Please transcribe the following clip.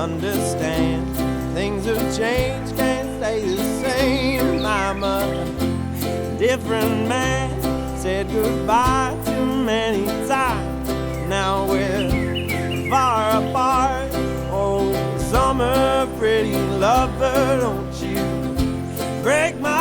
understand. Things have changed, can't stay the same. I'm a different man. Said goodbye too many times. Now we're far apart. Oh, summer, pretty lover, don't you break my